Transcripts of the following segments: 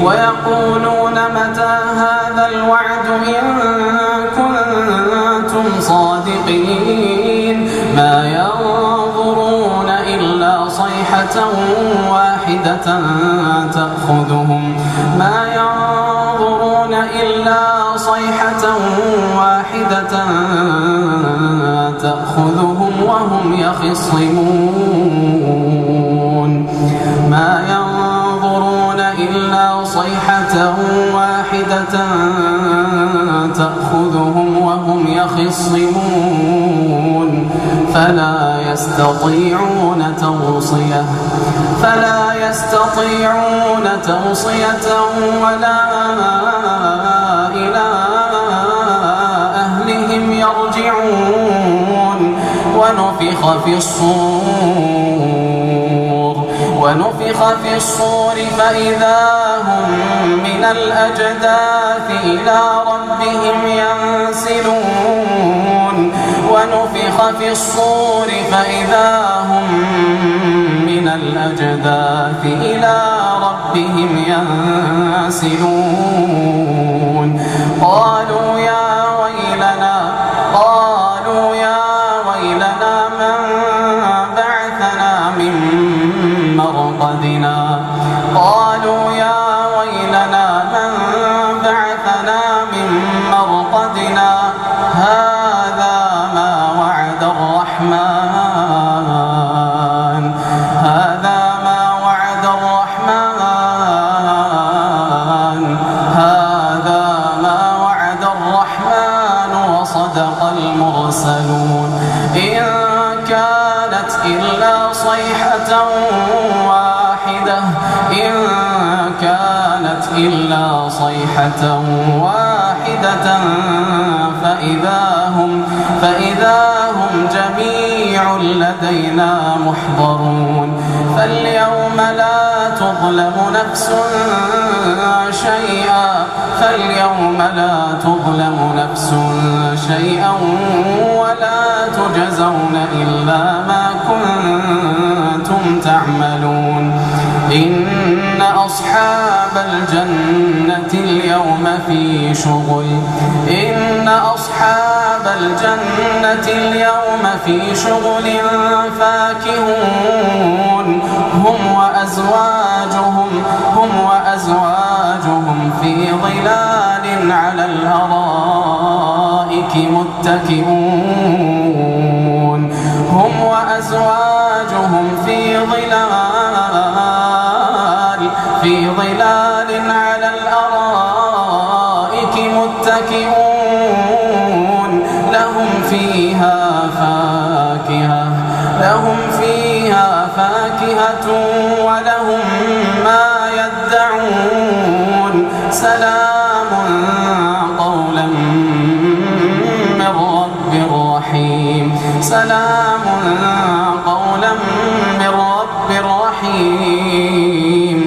ويقولون متى هذا الوعد إن كنتم صادقين ما ينظرون إلا صيحة واحدة تأخذهم وهم يخصمون ما ينظرون إلا صيحة واحدة تأخذهم وهم يخصمون فلا يستطيعون توصية ولا إلى أهلهم يرجعون ونفخ في الصور فإذا هم من الأجداث إلى ربهم ينسلون ونفخ في الصور فإذا هم من الأجداث إلى ربهم ينسلون قالوا يا ويلنا من بعثنا من مرقدنا هذا ما وعد الرحمن وصدق المرسلون إن كانت إلا صيحة واحدة فإذا هم جميع لدينا محضرون فاليوم لا تظلم نفس شيئا ولا تجزون إلا ما كنتم تعملون إن أصحاب الجنة اليوم في شغل فاكهون هم وأزواجهم في ظلال على الأرائك متكئون على الأرائك متكئون لهم فيها فاكهة ولهم ما يدعون سلام قولا من رب رحيم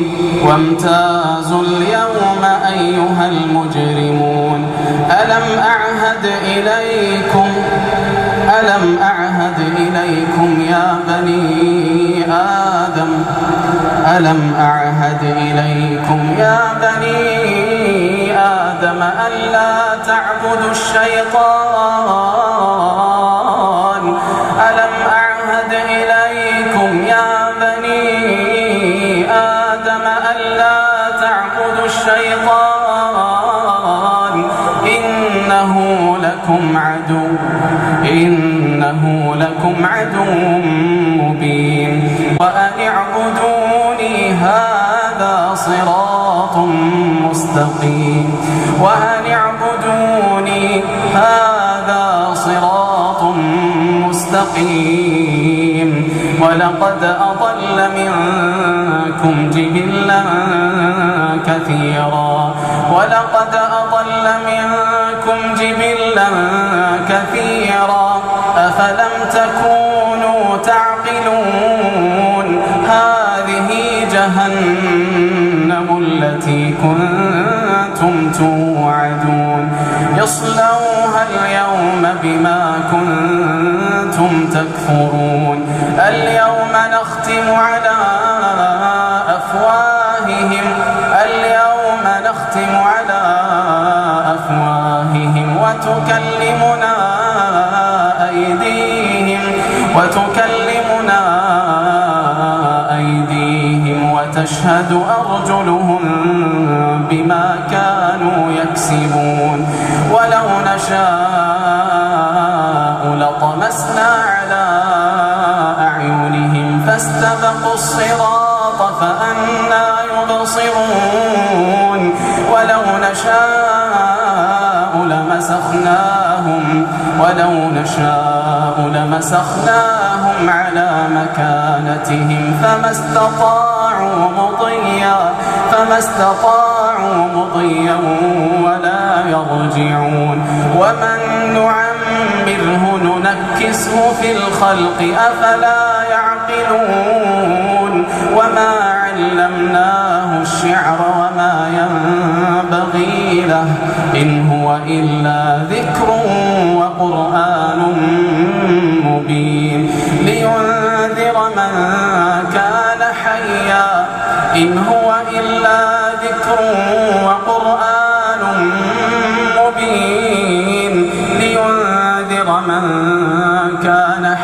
وامتازوا اليوم أيها المجرمون ألم أعهد إليكم يا بني آدم ألا تعبدوا الشيطان إنه لكم عدو مبين وأن اعبدوني هذا صراط مستقيم ولقد أضل منكم جبلا كثيرا أفلم تكونوا تعقلون هذه جهنم التي كنتم توعدون يصلوها اليوم بما كنتم تكفرون اليوم نختم على أفواههم تشهد أرجلهم بما كانوا يكسبون ولو نشاء لطمسنا على أعينهم فاستبقوا الصراط فأنى يبصرون ولو نشاء لمسخناهم على مكانتهم فما استطاعوا مضيا ولا يرجعون ومن نعمره ننكسه في الخلق أفلا يعقلون وما علمناه الشعر وما ينبغي له إن هو إلا ذكر وقرآن مبين لينذر من كان حيا إن هو إلا ذكر وقرآن مبين لينذر من كان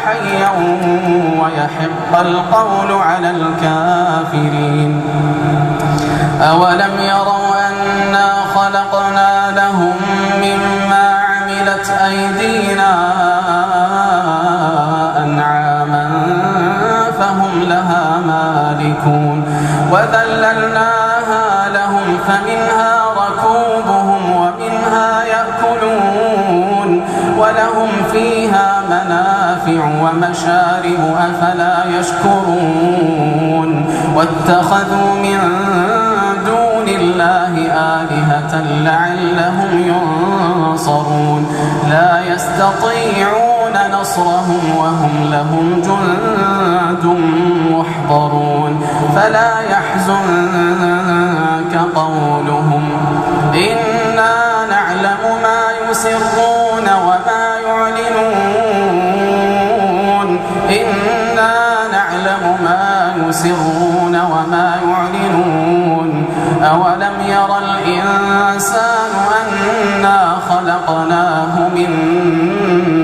حيا ويحق القول على الكافرين أولم يروا أنا خلقنا لهم مما عملت أيدينا أنعاما فهم لها مالكون وذللناها لهم فمنها ركوبهم ومنها يأكلون ولهم فيها منافع ومشارب أفلا يشكرون واتخذوا من دون الله آلهة لعلهم ينصرون لا يستطيعون نصرهم وهم لهم جند محضرون فلا يحزنك قولهم إنا نعلم ما يسرون وما يعلنون إنا نعلم ما يسرون وما يعلنون أولم ير الإنسان أنا خلقناه من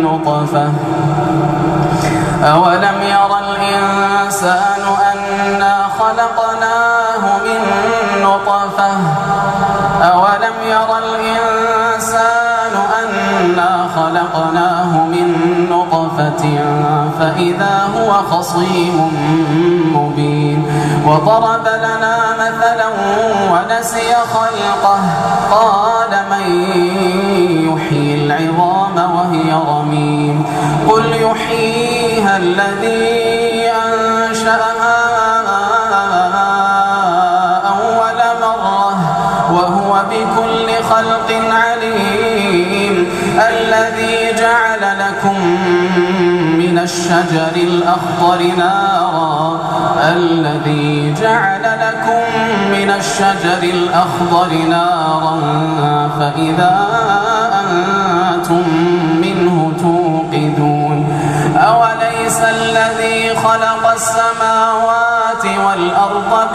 نطفة أولم ير الإنسان أنا خلقناه من نطفة أولم ير الإنسان أنا خلقناه من نطفة فإذا هو خصيم مبين وضرب لنا مثلا ونسي خلقه قال من يحيي العظام وهي رميم قل يحييها الذي أنشأها أول مرة وهو بكل خلق عليم الذي جعل لكم من الشجر الأخضر نارا فإذا أنتم منه توقدون أوليس الذي خلق السماوات والأرض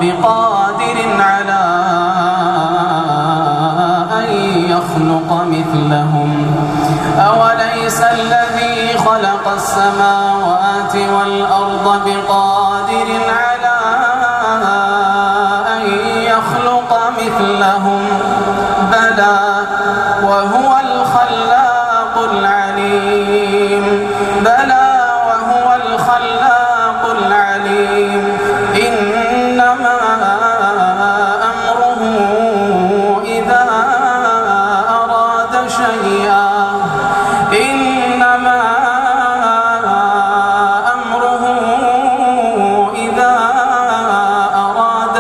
بقادر على أن يخلق مثلهم أوليس الذي خلق السماوات والأرض بقادر على أن يخلق مثلهم بلى وهو الخلاق العليم إنما أمره إذا أراد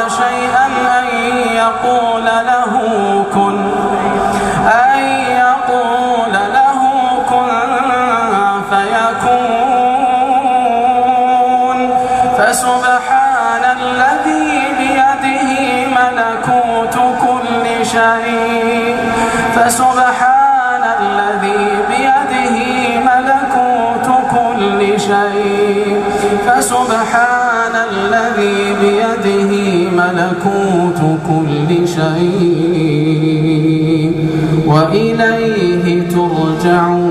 شيئا أن يقول له كن فيكون فسبحان الذي بيده ملكوت كل شيء فسبحان الذي بيده ملكوت كل شيء وإليه ترجعون.